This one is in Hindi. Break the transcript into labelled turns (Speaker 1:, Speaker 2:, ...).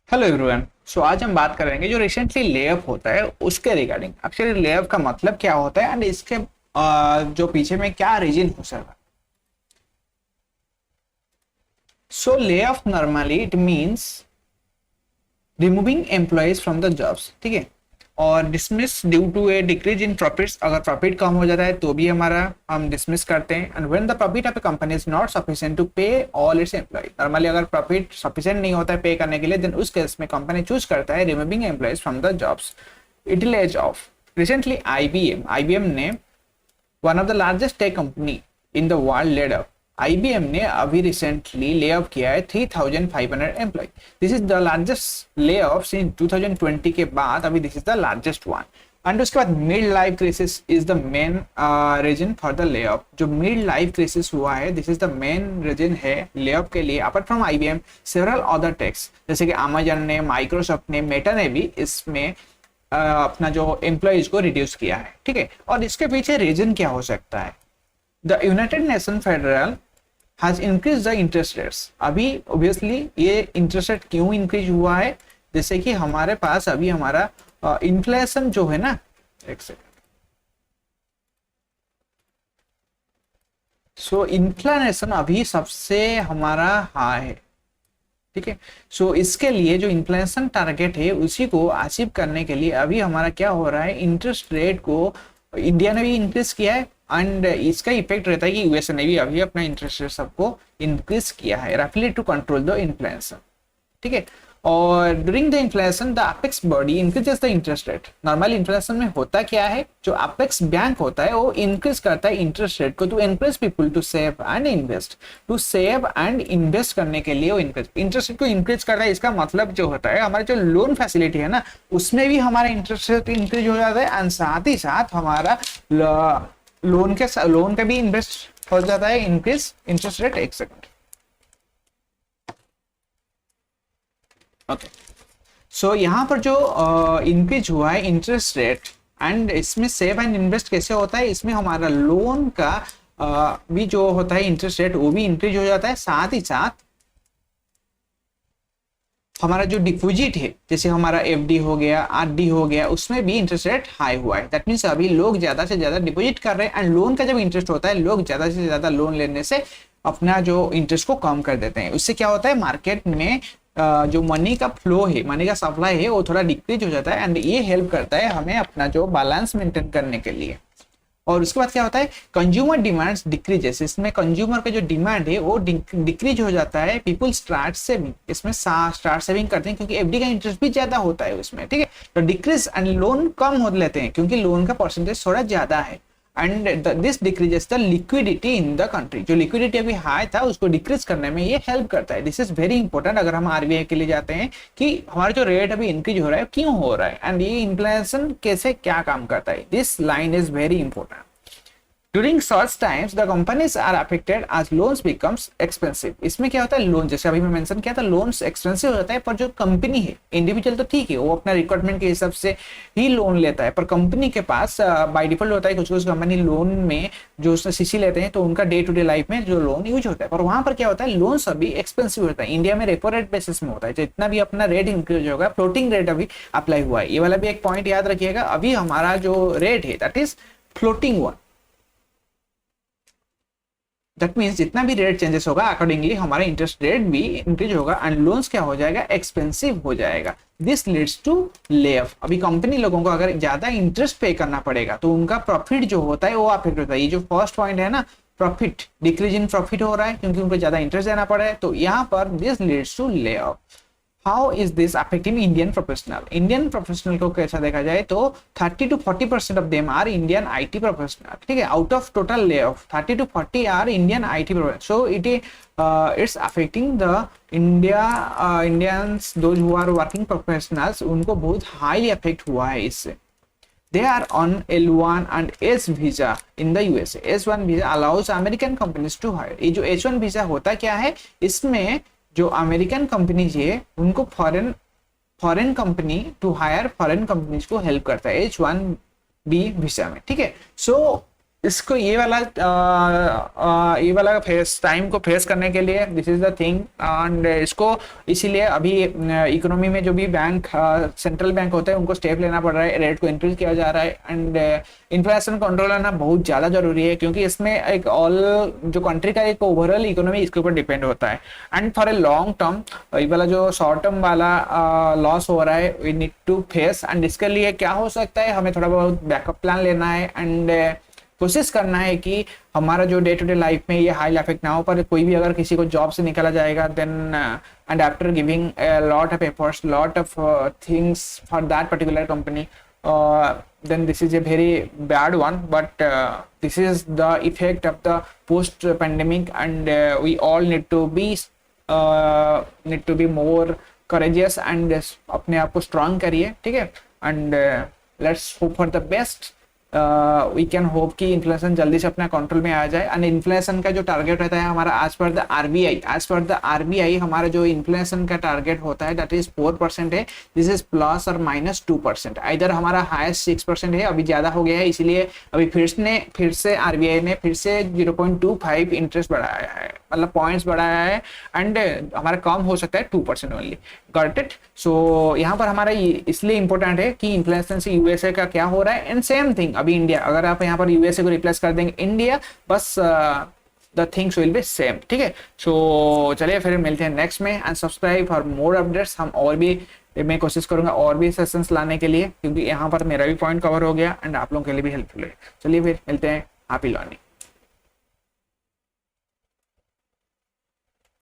Speaker 1: Hello everyone. सो आज हम बात करेंगे जो रिसेंटली लेऑफ होता है उसके रिगार्डिंग। एक्चुअली लेऑफ का मतलब क्या होता है एंड इसके जो पीछे में क्या रीजन हो सकता है। So layoff normally it means removing employees from the jobs, ठीक है। और dismiss due to a decrease in profits, अगर प्रॉफिट कम हो जाता है तो भी हमारा हम डिसमिस करते हैं। And when the profit of a company is not sufficient to pay all its employ, normally अगर प्रॉफिट सफिशिएंट नहीं होता है पे करने के लिए, देन उस केस में कंपनी चूज करता है removing employees from the jobs. It of recently IBM ने one of the largest tech company in the world laid off. IBM ने अभी रिसेंटली ले ऑफ किया है 3500 employ. This is the largest layoff since 2020 के बाद अभी this is the largest one. And उसके बाद mid life crisis is the main reason for the layoff. जो मिड लाइफ क्राइसिस हुआ है this is the main reason है ले ऑफ के लिए। Apart from IBM several other techs जैसे कि अमेजन ने, माइक्रोसॉफ्ट ने, मेटा ने भी इसमें अपना जो एम्प्लॉयज को रिड्यूस किया है, ठीक है। और इसके पीछे रीजन क्या हो सकता है? The United nation federal has increased the interest rates। अभी obviously ये इंटरेस्ट रेट क्यों इंक्रीज हुआ है? जैसे कि हमारे पास अभी हमारा इन्फ्लेशन जो है ना, एक सेकेंड। सो इन्फ्लेशन अभी सबसे हमारा हाई है, ठीक है। सो इसके लिए जो इन्फ्लेशन टारगेट है उसी को अचीव करने के लिए अभी हमारा क्या हो रहा है, इंटरेस्ट रेट को इंडिया ने भी इंक्रीज किया है। एंड इसका इफेक्ट रहता है कि यूएसए ने भी अभी अपना इंटरेस्ट रेट सबको इंक्रीज किया है रफली टू कंट्रोल द इन्फ्लेशन, ठीक है। और during the inflation the apex body increases the interest rate. Normal inflation में होता क्या है, जो अपेक्स बैंक होता है वो इंक्रीज करता है इंटरेस्ट रेट को to encourage people to save and invest. To save and invest करने के लिए वो इंटरेस्ट रेट को इंक्रीज करता है। इसका मतलब जो होता है हमारा जो लोन फैसिलिटी है ना, उसमें भी हमारा इंटरेस्ट रेट इंक्रीज हो जाता है। एंड साथ ही साथ हमारा लोन का भी इन्वेस्ट हो जाता है, इंक्रीज इंटरेस्ट रेट। एक सेकंड, ओके। सो यहाँ पर जो इंक्रीज हुआ है इंटरेस्ट रेट, एंड इसमें सेव एंड इन्वेस्ट कैसे होता है, इसमें हमारा लोन का भी जो होता है इंटरेस्ट रेट वो भी इंक्रीज हो जाता है। साथ ही साथ हमारा जो डिपॉजिट है जैसे हमारा एफडी हो गया, आरडी हो गया, उसमें भी इंटरेस्ट रेट हाई हुआ है। दैट मीन्स अभी लोग ज्यादा से ज्यादा डिपॉजिट कर रहे हैं। एंड लोन का जब इंटरेस्ट होता है, लोग ज्यादा से ज्यादा लोन लेने से अपना जो इंटरेस्ट को कम कर देते हैं। उससे क्या होता है, मार्केट में जो मनी का फ्लो है, मनी का सप्लाई है वो थोड़ा डिक्रीज हो जाता है। एंड ये हेल्प करता है हमें अपना जो बैलेंस मेंटेन करने के लिए। और उसके बाद क्या होता है, कंज्यूमर डिमांड्स डिक्रीजेस। इसमें कंज्यूमर का जो डिमांड है वो डिक्रीज हो जाता है। पीपल स्टार्ट सेविंग, इसमें स्टार्ट सेविंग करते हैं क्योंकि एफडी का इंटरेस्ट भी ज्यादा होता है उसमें, ठीक है। तो डिक्रीज एंड लोन कम हो लेते हैं क्योंकि लोन का परसेंटेज थोड़ा ज्यादा है। And this decreases the liquidity in the country. जो लिक्विडिटी अभी हाई था उसको डिक्रीज करने में ये हेल्प करता है। दिस इज वेरी इंपॉर्टेंट अगर हम आरबीआई के लिए जाते हैं कि हमारा जो रेट अभी इंक्रीज हो रहा है क्यों हो रहा है एंड ये इन्फ्लेशन कैसे क्या काम करता है। This line is very important. During such times, the companies are affected as loans becomes expensive। इसमें क्या होता है, लोन जैसे अभी मैं मेंशन किया था, लोन्स एक्सपेंसिव हो जाता है। पर जो कंपनी है, इंडिविजुअल तो ठीक है, वो अपना रिक्वायरमेंट के हिसाब से ही लोन लेता है। पर कंपनी के पास बाय डिफॉल्ट होता है कुछ कुछ कंपनी लोन में जो सीसी लेते हैं तो उनका डे टू डे लाइफ में जो लोन यूज होता है। पर वहां पर क्या होता है, लोन अभी एक्सपेंसिव होता है। इंडिया में रेपो रेट बेसिस में होता है, जितना भी अपना रेट इंक्रीज होगा, फ्लोटिंग रेट अभी अप्लाई हुआ है। ये वाला भी एक पॉइंट याद रखिएगा। अभी हमारा जो रेट है that is floating one. That means जितना भी रेट चेंजेस होगा अकॉर्डिंगली हमारा इंटरेस्ट रेट भी इंक्रीज होगा एंड लोन्स क्या हो जाएगा, एक्सपेंसिव हो जाएगा। This leads to lay off. अभी कंपनी लोगों को अगर ज्यादा इंटरेस्ट पे करना पड़ेगा तो उनका प्रॉफिट जो होता है वो अफेक्ट होता है। ये जो फर्स्ट पॉइंट है ना, प्रॉफिट, डिक्रीज इन प्रॉफिट हो रहा है क्योंकि उनको ज्यादा इंटरेस्ट देना पड़ा है। तो यहाँ पर this leads to lay off. How is this affecting Indian professional? Indian professional को कैसा देखा जाए तो 30 to 40% of them are Indian IT professional, ठीक है। Out of total lay off 30 to 40 are Indian IT professional. So it's affecting the Indians those who are working professionals, उनको बहुत हाईली अफेक्ट हुआ है इससे। They are on L1 and S visa in the USA। S1 visa allows American companies to hire। ये जो H1 visa होता क्या है, इसमें जो अमेरिकन कंपनीज है उनको foreign company to hire foreign companies को हेल्प करता है H1B वीजा में, ठीक है। सो इसको ये वाला फेस टाइम को फेस करने के लिए this is the thing, and इसको इसीलिए अभी इकोनॉमी में जो भी बैंक सेंट्रल बैंक होते हैं उनको स्टेप लेना पड़ रहा है, रेट को इंक्रीज किया जा रहा है, एंड इन्फ्लेशन कंट्रोल करना बहुत ज़्यादा जरूरी है, क्योंकि इसमें एक ऑल जो कंट्री का एक ओवरऑल इकोनॉमी इसके ऊपर डिपेंड होता है। And for a long term ये वाला जो शॉर्ट टर्म वाला लॉस हो रहा है we need to face, and इसके लिए क्या हो सकता है, हमें थोड़ा बहुत बैकअप प्लान लेना है, एंड कोशिश करना है कि हमारा जो डे टू डे लाइफ में ये हाई इफेक्ट ना हो। पर कोई भी अगर किसी को जॉब से निकाला जाएगा then and after giving lot of efforts, lot of things for that particular company, then this is a very bad one, but this is the effect of the post pandemic, and we all need to be more courageous and अपने आप को strong करिए, ठीक है, and let's hope for the best। We can hope कि इन्फ्लेशन जल्दी से अपना कंट्रोल में आ जाए। एंड इन्फ्लेशन का जो टारगेट रहता है हमारा एज पर द आरबीआई हमारा जो इन्फ्लेशन का टारगेट होता है दैट इज 4% है। दिस इज प्लस और माइनस 2%। इधर हमारा हाईएस्ट 6% है, अभी ज़्यादा हो गया है, इसीलिए अभी फिर से आरबीआई ने फिर से 0.25 इंटरेस्ट बढ़ाया है, मतलब पॉइंट्स बढ़ाया है, एंड हमारा कम हो सकता है 2% ओनली। Got it. सो यहाँ पर हमारा इसलिए इंपॉर्टेंट है कि इन्फ्लेशन से यूएसए का क्या हो रहा है, एंड सेम थिंग अभी इंडिया, अगर आप यहाँ पर यूएसए को रिप्लेस कर देंगे इंडिया, बस the things will be same, ठीक है। सो चलिए फिर मिलते हैं नेक्स्ट में, and subscribe for more updates. हम और भी, मैं कोशिश करूंगा और भी सेशंस लाने के लिए, क्योंकि यहाँ पर मेरा भी पॉइंट कवर हो गया एंड आप लोगों के लिए भी हेल्पफुल है। चलिए फिर मिलते हैं, हैप्पी लर्निंग।